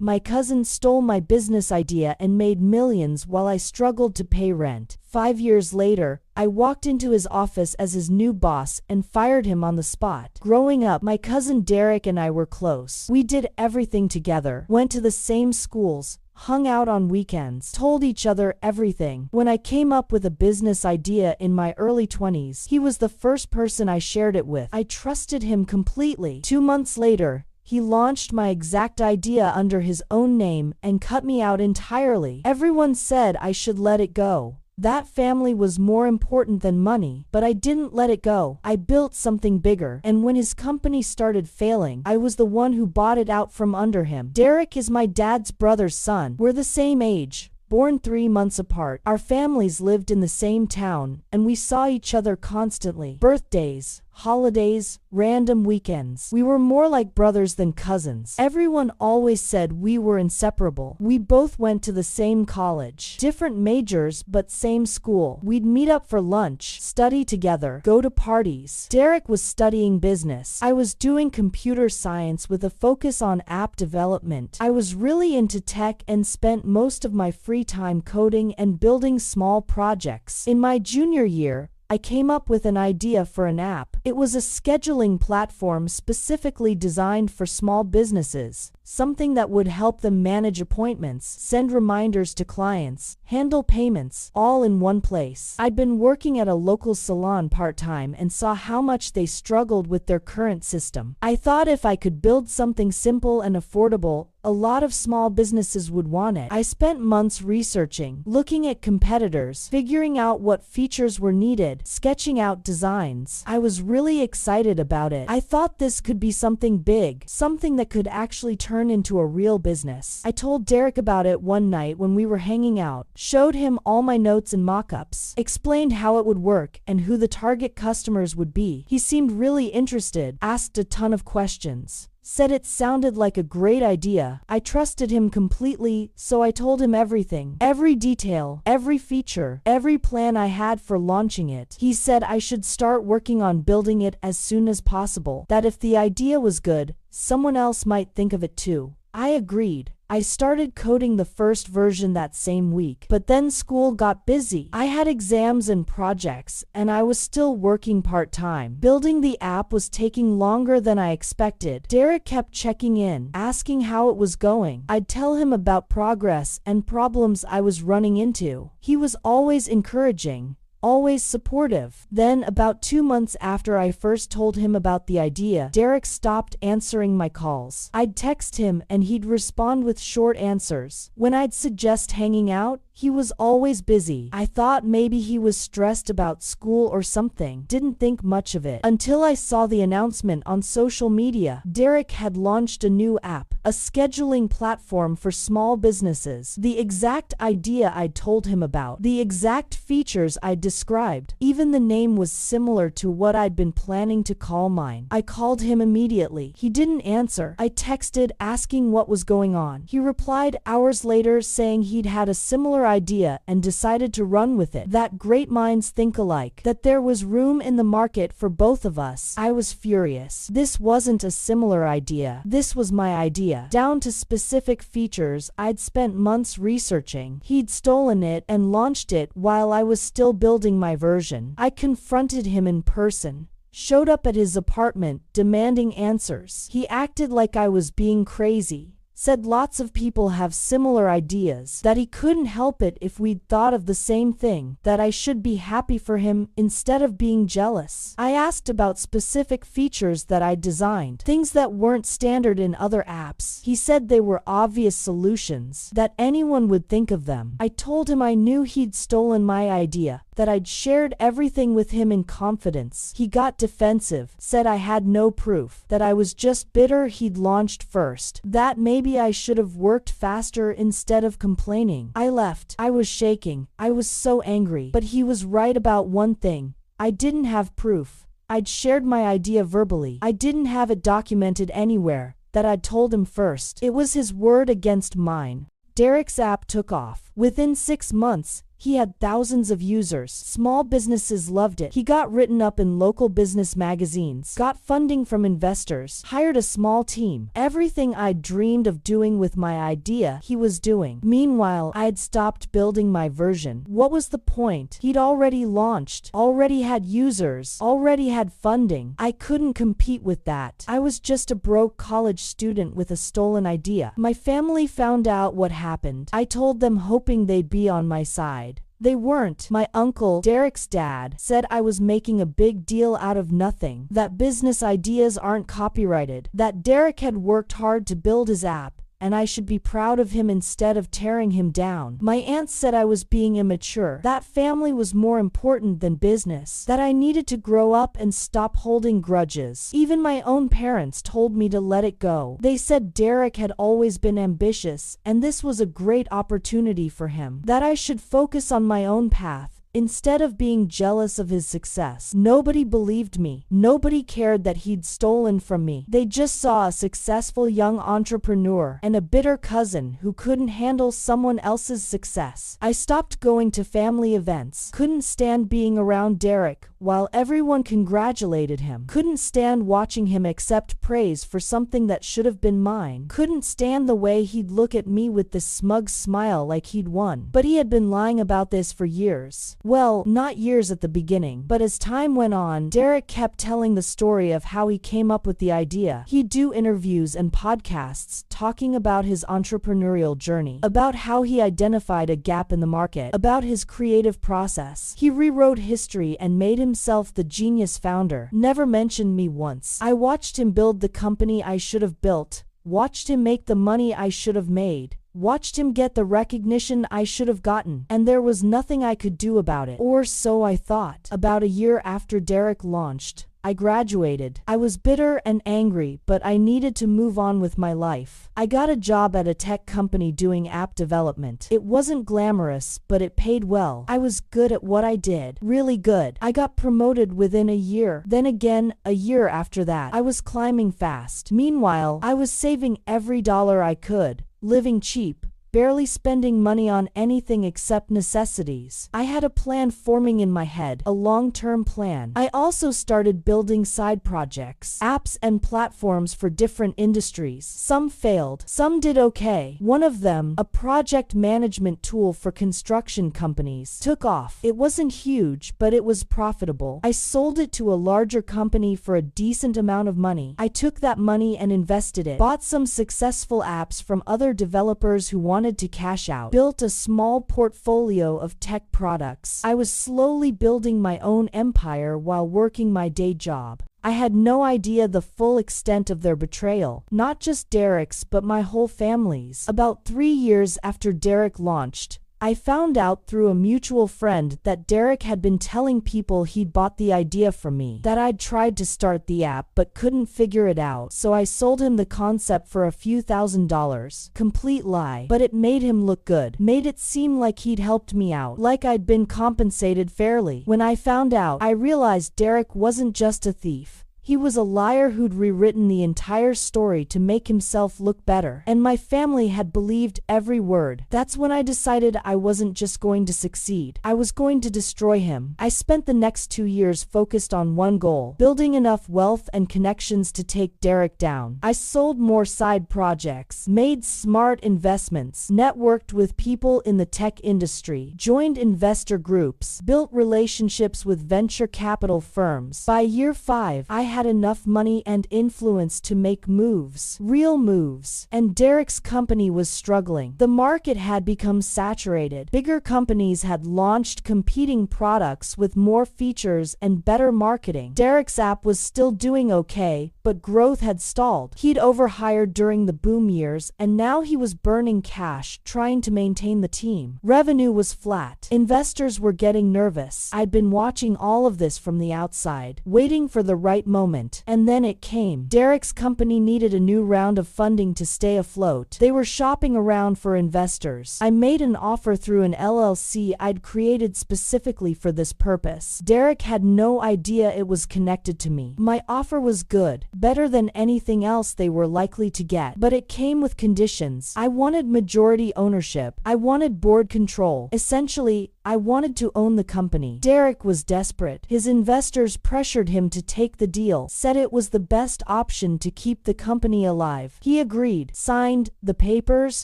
My cousin stole my business idea and made millions while I struggled to pay rent. 5 years later, I walked into his office as his new boss and fired him on the spot. Growing up, my cousin Derek and I were close. We did everything together, went to the same schools, hung out on weekends, told each other everything. When I came up with a business idea in my early 20s, he was the first person I shared it with. I trusted him completely. 2 months later, he launched my exact idea under his own name and cut me out entirely. Everyone said I should let it go. That family was more important than money, but I didn't let it go. I built something bigger, and when his company started failing, I was the one who bought it out from under him. Derek is my dad's brother's son. We're the same age, born 3 months apart. Our families lived in the same town, and we saw each other constantly. Birthdays, holidays, random weekends. We were more like brothers than cousins. Everyone always said we were inseparable. We both went to the same college, different majors but same school. We'd meet up for lunch, study together, go to parties. Derek was studying business. I was doing computer science with a focus on app development. I was really into tech and spent most of my free time coding and building small projects. In my junior year, I came up with an idea for an app. It was a scheduling platform specifically designed for small businesses, something that would help them manage appointments, send reminders to clients, handle payments, all in one place. I'd been working at a local salon part-time and saw how much they struggled with their current system. I thought if I could build something simple and affordable, a lot of small businesses would want it. I spent months researching, looking at competitors, figuring out what features were needed, sketching out designs. I was really excited about it. I thought this could be something big, something that could actually turn into a real business. I told Derek about it one night when we were hanging out, showed him all my notes and mock-ups, explained how it would work and who the target customers would be. He seemed really interested, asked a ton of questions, said it sounded like a great idea. I trusted him completely, so I told him everything, every detail, every feature, every plan I had for launching it. He said I should start working on building it as soon as possible, that if the idea was good, someone else might think of it too. I agreed. I started coding the first version that same week, but then school got busy. I had exams and projects, and I was still working part-time. Building the app was taking longer than I expected. Derek kept checking in, asking how it was going. I'd tell him about progress and problems I was running into. He was always encouraging, always supportive. Then, about 2 months after I first told him about the idea, Derek stopped answering my calls. I'd text him and he'd respond with short answers. When I'd suggest hanging out, he was always busy. I thought maybe he was stressed about school or something. Didn't think much of it until I saw the announcement on social media. Derek had launched a new app, a scheduling platform for small businesses. The exact idea I'd told him about, the exact features I'd described. Even the name was similar to what I'd been planning to call mine. I called him immediately. He didn't answer. I texted asking what was going on. He replied hours later saying he'd had a similar idea and decided to run with it. That great minds think alike. That there was room in the market for both of us. I was furious. This wasn't a similar idea. This was my idea, down to specific features I'd spent months researching. He'd stolen it and launched it while I was still building my version. I confronted him in person, showed up at his apartment, demanding answers. He acted like I was being crazy. Said lots of people have similar ideas, that he couldn't help it if we'd thought of the same thing, that I should be happy for him instead of being jealous. I asked about specific features that I'd designed, things that weren't standard in other apps. He said they were obvious solutions, that anyone would think of them. I told him I knew he'd stolen my idea, that I'd shared everything with him in confidence. He got defensive, said I had no proof, that I was just bitter he'd launched first, that maybe I should have worked faster instead of complaining. I left. I was shaking. I was so angry. But he was right about one thing. I didn't have proof. I'd shared my idea verbally. I didn't have it documented anywhere, that I'd told him first. It was his word against mine. Derek's app took off. Within 6 months, He had thousands of users. Small businesses loved it. He got written up in local business magazines, got funding from investors, hired a small team. Everything I'd dreamed of doing with my idea, he was doing. Meanwhile, I'd stopped building my version. What was the point? He'd already launched, already had users, already had funding. I couldn't compete with that. I was just a broke college student with a stolen idea. My family found out what happened. I told them hoping they'd be on my side. They weren't. My uncle, Derek's dad, said I was making a big deal out of nothing, that business ideas aren't copyrighted, that Derek had worked hard to build his app, and I should be proud of him instead of tearing him down. My aunt said I was being immature, that family was more important than business, that I needed to grow up and stop holding grudges. Even my own parents told me to let it go. They said Derek had always been ambitious, and this was a great opportunity for him, that I should focus on my own path instead of being jealous of his success. Nobody believed me. Nobody cared that he'd stolen from me. They just saw a successful young entrepreneur and a bitter cousin who couldn't handle someone else's success. I stopped going to family events, couldn't stand being around Derek while everyone congratulated him, couldn't stand watching him accept praise for something that should have been mine, couldn't stand the way he'd look at me with this smug smile like he'd won. But he had been lying about this for years. Well, not years at the beginning, but as time went on, Derek kept telling the story of how he came up with the idea. He'd do interviews and podcasts talking about his entrepreneurial journey, about how he identified a gap in the market, about his creative process. He rewrote history and made himself the genius founder. Never mentioned me once. I watched him build the company I should have built, watched him make the money I should have made, watched him get the recognition I should have gotten, and there was nothing I could do about it. Or so I thought. About a year after Derek launched, I graduated. I was bitter and angry, but I needed to move on with my life. I got a job at a tech company doing app development. It wasn't glamorous, but it paid well. I was good at what I did. Really good. I got promoted within a year. Then again, a year after that. I was climbing fast. Meanwhile, I was saving every dollar I could, living cheap, barely spending money on anything except necessities. I had a plan forming in my head, a long-term plan. I also started building side projects, apps and platforms for different industries. Some failed, some did okay. One of them, a project management tool for construction companies, took off. It wasn't huge, but it was profitable. I sold it to a larger company for a decent amount of money. I took that money and invested it, bought some successful apps from other developers who wanted to cash out, built a small portfolio of tech products. I was slowly building my own empire while working my day job. I had no idea the full extent of their betrayal, not just Derek's but my whole family's. About 3 years after Derek launched, I found out through a mutual friend that Derek had been telling people he'd bought the idea from me, that I'd tried to start the app but couldn't figure it out, so I sold him the concept for a few $1,000s. Complete lie, but it made him look good, made it seem like he'd helped me out, like I'd been compensated fairly. When I found out, I realized Derek wasn't just a thief. He was a liar who'd rewritten the entire story to make himself look better, and my family had believed every word. That's when I decided I wasn't just going to succeed. I was going to destroy him. I spent the next 2 years focused on one goal, building enough wealth and connections to take Derek down. I sold more side projects, made smart investments, networked with people in the tech industry, joined investor groups, built relationships with venture capital firms. By year 5, I had enough money and influence to make moves, real moves, and Derek's company was struggling. The market had become saturated. Bigger companies had launched competing products with more features and better marketing. Derek's app was still doing okay, but growth had stalled. He'd overhired during the boom years, and now he was burning cash trying to maintain the team. Revenue was flat. Investors were getting nervous. I'd been watching all of this from the outside, waiting for the right moment. And then it came. Derek's company needed a new round of funding to stay afloat. They were shopping around for investors. I made an offer through an LLC I'd created specifically for this purpose. Derek had no idea it was connected to me. My offer was good, better than anything else they were likely to get, but it came with conditions. I wanted majority ownership. I wanted board control. Essentially, I wanted to own the company. Derek was desperate. His investors pressured him to take the deal, said it was the best option to keep the company alive. He agreed, signed the papers,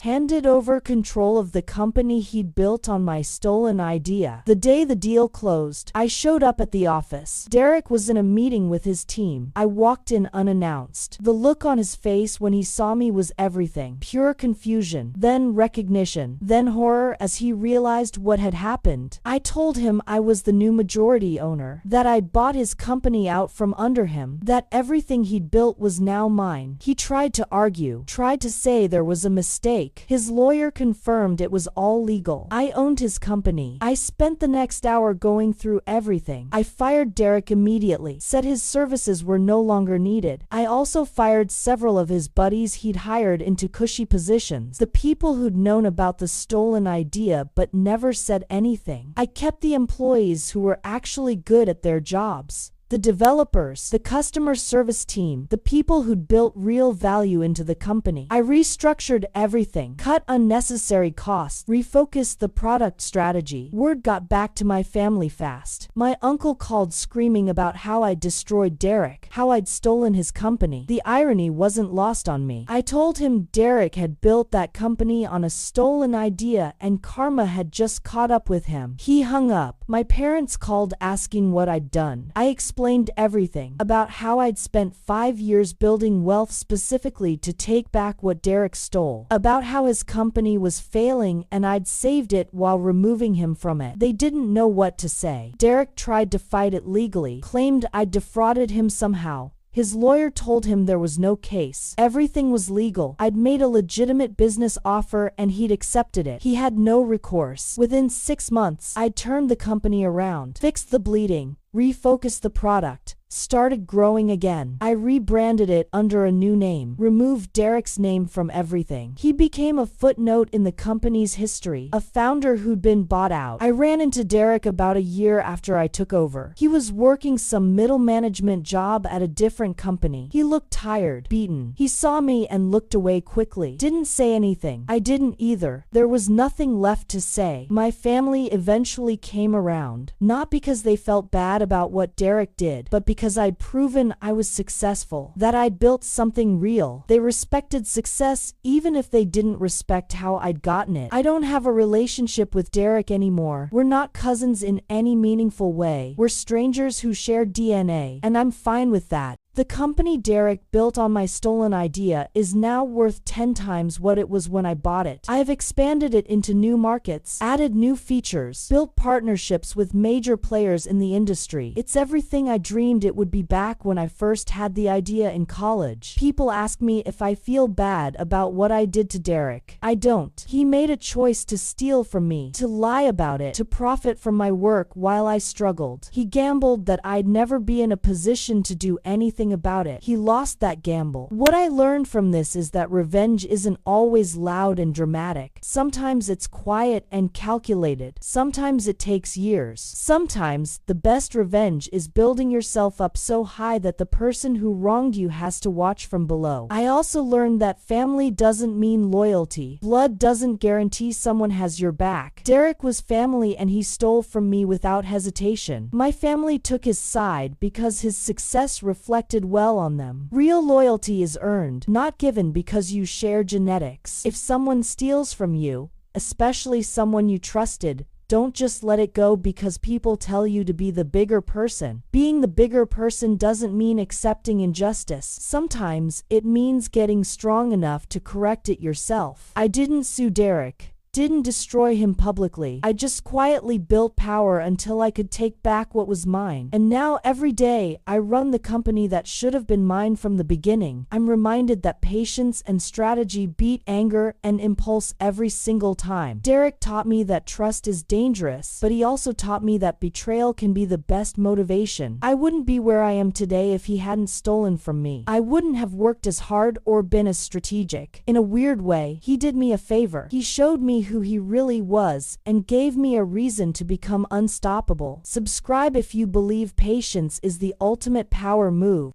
handed over control of the company he'd built on my stolen idea. The day the deal closed, I showed up at the office. Derek was in a meeting with his team. I walked in unannounced. The look on his face when he saw me was everything. Pure confusion, then recognition, then horror as he realized what had happened. I told him I was the new majority owner, that I'd bought his company out from under him, that everything he'd built was now mine. He tried to argue, tried to say there was a mistake. His lawyer confirmed it was all legal. I owned his company. I spent the next hour going through everything. I fired Derek immediately, said his services were no longer needed. I also fired several of his buddies he'd hired into cushy positions, the people who'd known about the stolen idea but never said anything. I kept the employees who were actually good at their jobs. The developers, the customer service team, the people who'd built real value into the company. I restructured everything, cut unnecessary costs, refocused the product strategy. Word got back to my family fast. My uncle called screaming about how I'd destroyed Derek, how I'd stolen his company. The irony wasn't lost on me. I told him Derek had built that company on a stolen idea and karma had just caught up with him. He hung up. My parents called asking what I'd done. I explained everything about how I'd spent 5 years building wealth specifically to take back what Derek stole, about how his company was failing and I'd saved it while removing him from it. They didn't know what to say. Derek tried to fight it legally, claimed I'd defrauded him somehow. His lawyer told him there was no case. Everything was legal. I'd made a legitimate business offer and he'd accepted it. He had no recourse. Within 6 months, I'd turned the company around, fixed the bleeding, refocused the product, started growing again. I rebranded it under a new name, removed Derek's name from everything. He became a footnote in the company's history, a founder who'd been bought out. I ran into Derek about a year after I took over. He was working some middle management job at a different company. He looked tired, beaten. He saw me and looked away quickly. Didn't say anything. I didn't either. There was nothing left to say. My family eventually came around, not because they felt bad about what Derek did, but because I'd proven I was successful, that I'd built something real. They respected success even if they didn't respect how I'd gotten it. I don't have a relationship with Derek anymore. We're not cousins in any meaningful way. We're strangers who share DNA, and I'm fine with that. The company Derek built on my stolen idea is now worth 10 times what it was when I bought it. I have expanded it into new markets, added new features, built partnerships with major players in the industry. It's everything I dreamed it would be back when I first had the idea in college. People ask me if I feel bad about what I did to Derek. I don't. He made a choice to steal from me, to lie about it, to profit from my work while I struggled. He gambled that I'd never be in a position to do anything about it. He lost that gamble. What I learned from this is that revenge isn't always loud and dramatic. Sometimes it's quiet and calculated. Sometimes it takes years. Sometimes the best revenge is building yourself up so high that the person who wronged you has to watch from below. I also learned that family doesn't mean loyalty. Blood doesn't guarantee someone has your back. Derek was family and he stole from me without hesitation. My family took his side because his success reflected well on them. Real loyalty is earned, not given because you share genetics. If someone steals from you, especially someone you trusted, don't just let it go because people tell you to be the bigger person. Being the bigger person doesn't mean accepting injustice. Sometimes it means getting strong enough to correct it yourself. I didn't sue Derek. Didn't destroy him publicly. I just quietly built power until I could take back what was mine. And now every day I run the company that should have been mine from the beginning. I'm reminded that patience and strategy beat anger and impulse every single time. Derek taught me that trust is dangerous, but he also taught me that betrayal can be the best motivation. I wouldn't be where I am today if he hadn't stolen from me. I wouldn't have worked as hard or been as strategic. In a weird way, he did me a favor. He showed me who he really was and gave me a reason to become unstoppable. Subscribe if you believe patience is the ultimate power move.